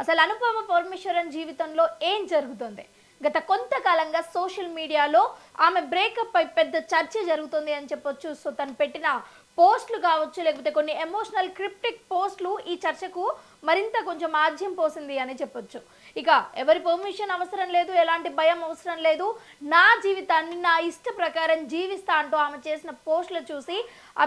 అసలు అనుపమ పరమేశ్వరన్ జీవితంలో ఏం జరుగుతుంది? గత కొంతకాలంగా సోషల్ మీడియాలో ఆమె బ్రేకప్ పై పెద్ద చర్చ జరుగుతుంది అని చెప్పొచ్చు. సో తను పెట్టిన పోస్టులు కావచ్చు, లేకపోతే కొన్ని ఎమోషనల్ క్రిప్టిక్ పోస్టులు ఈ చర్చకు మరింత కొంచెం ఆజ్యం పోసింది అని చెప్పొచ్చు. ఇక ఎవరి పర్మిషన్ అవసరం లేదు, ఎలాంటి భయం అవసరం లేదు, నా జీవితాన్ని నా ఇష్ట ప్రకారం జీవిస్తా అంటూ ఆమె చేసిన పోస్టులు చూసి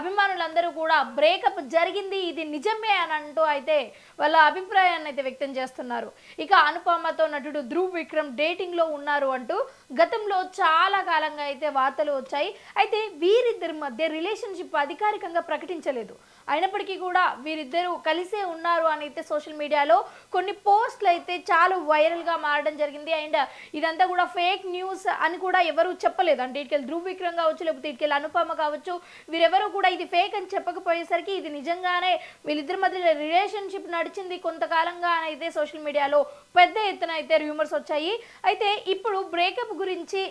అభిమానులందరూ కూడా బ్రేకప్ జరిగింది, ఇది నిజమే అని అంటూ అయితే వాళ్ళ అభిప్రాయాన్ని అయితే వ్యక్తం చేస్తున్నారు. ఇక అనుపమతో నటుడు ధ్రువ్ విక్రమ్ డేటింగ్ లో ఉన్నారు అంటూ గతంలో చాలా కాలంగా అయితే వార్తలు వచ్చాయి. అయితే వీరిద్దరి మధ్య రిలేషన్షిప్ అధికారికంగా ప్రకటించలేదు. అయినప్పటికీ కూడా వీరిద్దరూ కలిసే ఉన్నారు అని అయితే సోషల్ మీడియాలో కొన్ని పోస్టులు అయితే చాలా వైరల్గా మారడం జరిగింది. అండ్ ఇదంతా కూడా ఫేక్ న్యూస్ అని కూడా ఎవరు చెప్పలేదు. అంటే ఇటుకెళ్ళి ధ్రువ్ విక్రమ్ కావచ్చు, లేకపోతే ఇటుకెళ్ళి అనుపమ కావచ్చు, వీరెవరు కూడా ఇది ఫేక్ అని చెప్పకపోయేసరికి ఇది నిజంగానే వీళ్ళిద్దరి మధ్య రిలేషన్షిప్ నడిచింది కొంతకాలంగా అని అయితే సోషల్ మీడియాలో పెద్ద ఎత్తున అయితే రూమర్స్ వచ్చాయి. అయితే ఇప్పుడు బ్రేకప్ గురించి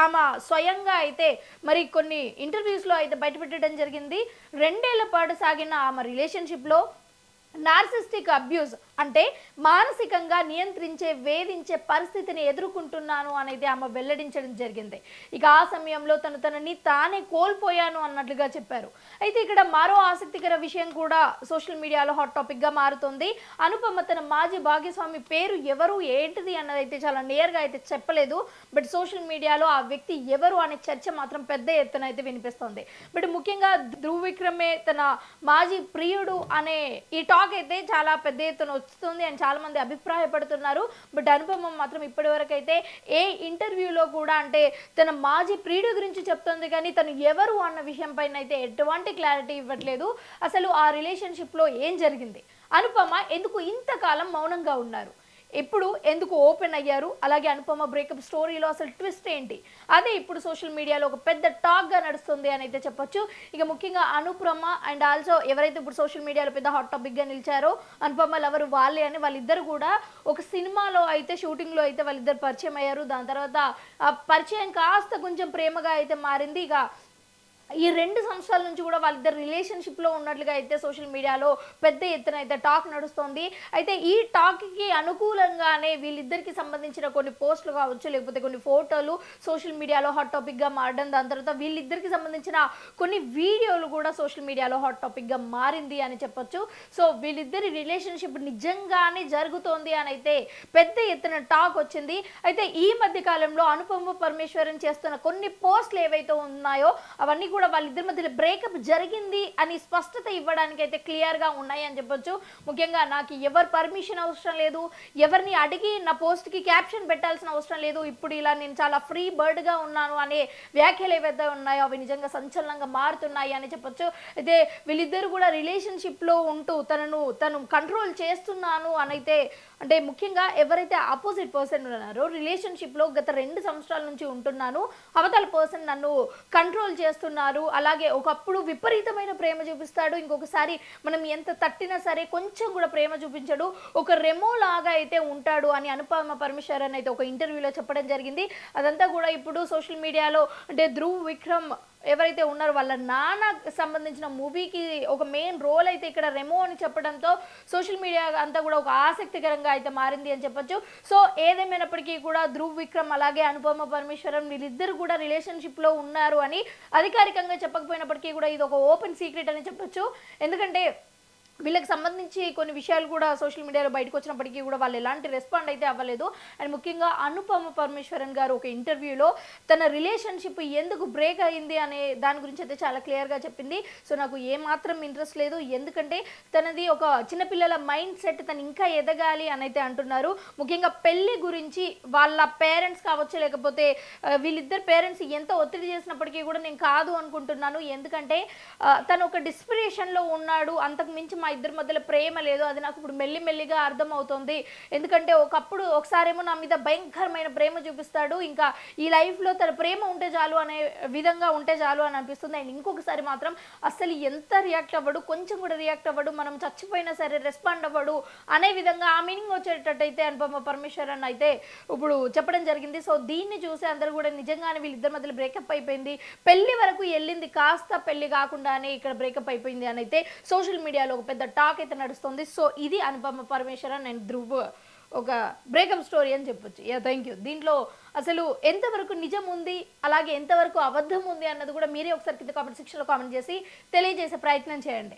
ఆమె స్వయంగా అయితే మరి కొన్ని ఇంటర్వ్యూస్లో అయితే బయటపెట్టడం జరిగింది. 2 ఏళ్ల పాటు సాగిన ఆమె రిలేషన్షిప్లో నార్సిస్టిక్ అబ్యూస్ అంటే మానసికంగా నియంత్రించే, వేధించే పరిస్థితిని ఎదుర్కొంటున్నాను అనేది ఆమె వెల్లడించడం జరిగింది. ఇక ఆ సమయంలో తనని తానే కోల్పోయాను అన్నట్లుగా చెప్పారు. అయితే ఇక్కడ మరో ఆసక్తికర విషయం కూడా సోషల్ మీడియాలో హాట్ టాపిక్గా మారుతుంది. అనుపమ తన మాజీ భాగ్యస్వామి పేరు ఎవరు, ఏంటిది అన్నది అయితే చాలా నేరుగా అయితే చెప్పలేదు. బట్ సోషల్ మీడియాలో ఆ వ్యక్తి ఎవరు అనే చర్చ మాత్రం పెద్ద ఎత్తున అయితే వినిపిస్తుంది. బట్ ముఖ్యంగా ధ్రువ్ విక్రమే తన మాజీ ప్రియుడు అనే ఈ టాక్ అయితే చాలా పెద్ద ఎత్తున వస్తుంది అని చాలా మంది అభిప్రాయపడుతున్నారు. బట్ అనుపమ మాత్రం ఇప్పటి వరకు అయితే ఏ ఇంటర్వ్యూలో కూడా అంటే తన మాజీ ప్రియుడు గురించి చెప్తుంది, కానీ తను ఎవరు అన్న విషయం పైన అయితే ఎటువంటి క్లారిటీ ఇవ్వట్లేదు. అసలు ఆ రిలేషన్షిప్లో ఏం జరిగింది, అనుపమ ఎందుకు ఇంతకాలం మౌనంగా ఉన్నారు, ఇప్పుడు ఎందుకు ఓపెన్ అయ్యారు, అలాగే అనుపమ బ్రేకప్ స్టోరీలో అసలు ట్విస్ట్ ఏంటి, అదే ఇప్పుడు సోషల్ మీడియాలో ఒక పెద్ద టాక్గా నడుస్తుంది అని అయితే చెప్పొచ్చు. ఇక ముఖ్యంగా అనుపమ అండ్ ఆల్సో ఎవరైతే ఇప్పుడు సోషల్ మీడియాలో పెద్ద హాట్ టాపిక్గా నిలిచారో అనుపమ లవరు వాళ్ళే అని వాళ్ళిద్దరు కూడా ఒక సినిమాలో అయితే షూటింగ్లో అయితే వాళ్ళిద్దరు పరిచయం అయ్యారు. దాని తర్వాత ఆ పరిచయం కాస్త కొంచెం ప్రేమగా అయితే మారింది. ఇక ఈ 2 సంవత్సరాల నుంచి కూడా వాళ్ళిద్దరు రిలేషన్షిప్లో ఉన్నట్లుగా అయితే సోషల్ మీడియాలో పెద్ద ఎత్తున అయితే టాక్ నడుస్తుంది. అయితే ఈ టాక్కి అనుకూలంగానే వీళ్ళిద్దరికి సంబంధించిన కొన్ని పోస్టులు కావచ్చు, లేకపోతే కొన్ని ఫోటోలు సోషల్ మీడియాలో హాట్ టాపిక్గా మారడం, దాని తర్వాత వీళ్ళిద్దరికి సంబంధించిన కొన్ని వీడియోలు కూడా సోషల్ మీడియాలో హాట్ టాపిక్గా మారింది అని చెప్పొచ్చు. సో వీళ్ళిద్దరి రిలేషన్షిప్ నిజంగానే జరుగుతోంది అని అయితే పెద్ద ఎత్తున టాక్ వచ్చింది. అయితే ఈ మధ్య కాలంలో అనుపమ పరమేశ్వరన్ చేస్తున్న కొన్ని పోస్టులు ఏవైతే ఉన్నాయో అవన్నీ కూడా వాళ్ళిద్దరి మధ్యలో బ్రేకప్ జరిగింది అని స్పష్టత ఇవ్వడానికి అయితే క్లియర్గా ఉన్నాయి అని చెప్పొచ్చు. ముఖ్యంగా నాకు ఎవరు పర్మిషన్ అవసరం లేదు, ఎవరిని అడిగి నా పోస్ట్కి క్యాప్షన్ పెట్టాల్సిన అవసరం లేదు, ఇప్పుడు ఇలా నేను చాలా ఫ్రీ బర్డ్గా ఉన్నాను అనే వ్యాఖ్యలు ఏవైతే ఉన్నాయో అవి నిజంగా సంచలనంగా మారుతున్నాయి అని చెప్పొచ్చు. అయితే వీళ్ళిద్దరు కూడా రిలేషన్షిప్లో ఉంటూ తను కంట్రోల్ చేస్తున్నాను అని అయితే, అంటే ముఖ్యంగా ఎవరైతే ఆపోజిట్ పర్సన్ ఉన్నారో రిలేషన్షిప్లో గత 2 సంవత్సరాల నుంచి ఉంటున్నాను, అవతల పర్సన్ నన్ను కంట్రోల్ చేస్తున్నారు, అలాగే ఒకప్పుడు విపరీతమైన ప్రేమ చూపిస్తాడు, ఇంకొకసారి మనం ఎంత తట్టినా సరే కొంచెం కూడా ప్రేమ చూపించడు, ఒక రెమో లాగా అయితే ఉంటాడు అని అనుపమ పరమేశ్వరన్ అయితే ఒక ఇంటర్వ్యూలో చెప్పడం జరిగింది. అదంతా కూడా ఇప్పుడు సోషల్ మీడియాలో అంటే ధ్రువ్ విక్రమ్ ఎవరైతే ఉన్నారో వాళ్ళ నాన్నకు సంబంధించిన మూవీకి ఒక మెయిన్ రోల్ అయితే ఇక్కడ రెమో అని చెప్పడంతో సోషల్ మీడియా అంతా కూడా ఒక ఆసక్తికరంగా అయితే మారింది అని చెప్పొచ్చు. సో ఏదేమైనప్పటికీ కూడా ధ్రువ్ విక్రమ్ అలాగే అనుపమ పరమేశ్వరన్ వీళ్ళిద్దరు కూడా రిలేషన్షిప్లో ఉన్నారు అని అధికారికంగా చెప్పకపోయినప్పటికీ కూడా ఇది ఒక ఓపెన్ సీక్రెట్ అని చెప్పొచ్చు. ఎందుకంటే వీళ్ళకి సంబంధించి కొన్ని విషయాలు కూడా సోషల్ మీడియాలో బయటకు వచ్చినప్పటికీ కూడా వాళ్ళు ఎలాంటి రెస్పాండ్ అయితే అవ్వలేదు. అండ్ ముఖ్యంగా అనుపమ పరమేశ్వరన్ గారు ఒక ఇంటర్వ్యూలో తన రిలేషన్షిప్ ఎందుకు బ్రేక్ అయింది అనే దాని గురించి అయితే చాలా క్లియర్గా చెప్పింది. సో నాకు ఏమాత్రం ఇంట్రెస్ట్ లేదు, ఎందుకంటే తనది ఒక చిన్నపిల్లల మైండ్ సెట్, తను ఇంకా ఎదగాలి అని అయితే అంటున్నారు. ముఖ్యంగా పెళ్లి గురించి వాళ్ళ పేరెంట్స్ కావచ్చు, లేకపోతే వీళ్ళిద్దరు పేరెంట్స్ ఎంత ఒత్తిడి చేసినప్పటికీ కూడా నేను కాదు అనుకుంటున్నాను, ఎందుకంటే తను ఒక డిస్పిరేషన్లో ఉన్నాడు, అంతకు మించి మా ఇద్దరి మధ్యలో ప్రేమ లేదు, అది నాకు ఇప్పుడు మెల్లిమెల్లిగా అర్థమవుతుంది. ఎందుకంటే ఒకసారేమో నా మీద భయంకరమైన ప్రేమ చూపిస్తాడు, ఇంకా ఈ లైఫ్లో తన ప్రేమ ఉంటే చాలు అనే విధంగా ఉంటే చాలు అని అనిపిస్తుంది. అండ్ ఇంకొకసారి మాత్రం అసలు ఎంత రియాక్ట్ అవ్వడు, కొంచెం కూడా రియాక్ట్ అవ్వడు, మనం చచ్చిపోయినా సరే రెస్పాండ్ అవ్వడు అనే విధంగా ఆ మీనింగ్ వచ్చేటట్టయితే అనుపమ పరమేశ్వరన్ అయితే ఇప్పుడు చెప్పడం జరిగింది. సో దీన్ని చూసి అందరూ కూడా నిజంగానే వీళ్ళిద్దరి మధ్యలో బ్రేకప్ అయిపోయింది, పెళ్లి వరకు వెళ్ళింది, కాస్త పెళ్లి కాకుండానే ఇక్కడ బ్రేకప్ అయిపోయింది అని అయితే సోషల్ మీడియాలో ఒక పెద్ద టాక్ అయితే నడుస్తుంది. సో ఇది అనుపమ పరమేశ్వరన్ అండ్ ధ్రువ్ ఒక బ్రేకప్ స్టోరీ అని చెప్పొచ్చు. Thank you. దీంట్లో అసలు ఎంతవరకు నిజం ఉంది, అలాగే ఎంతవరకు అబద్ధం ఉంది అన్నది కూడా మీరే ఒకసారి కింద కామెంట్ సెక్షన్లో కామెంట్ చేసి తెలియజేసే ప్రయత్నం చేయండి.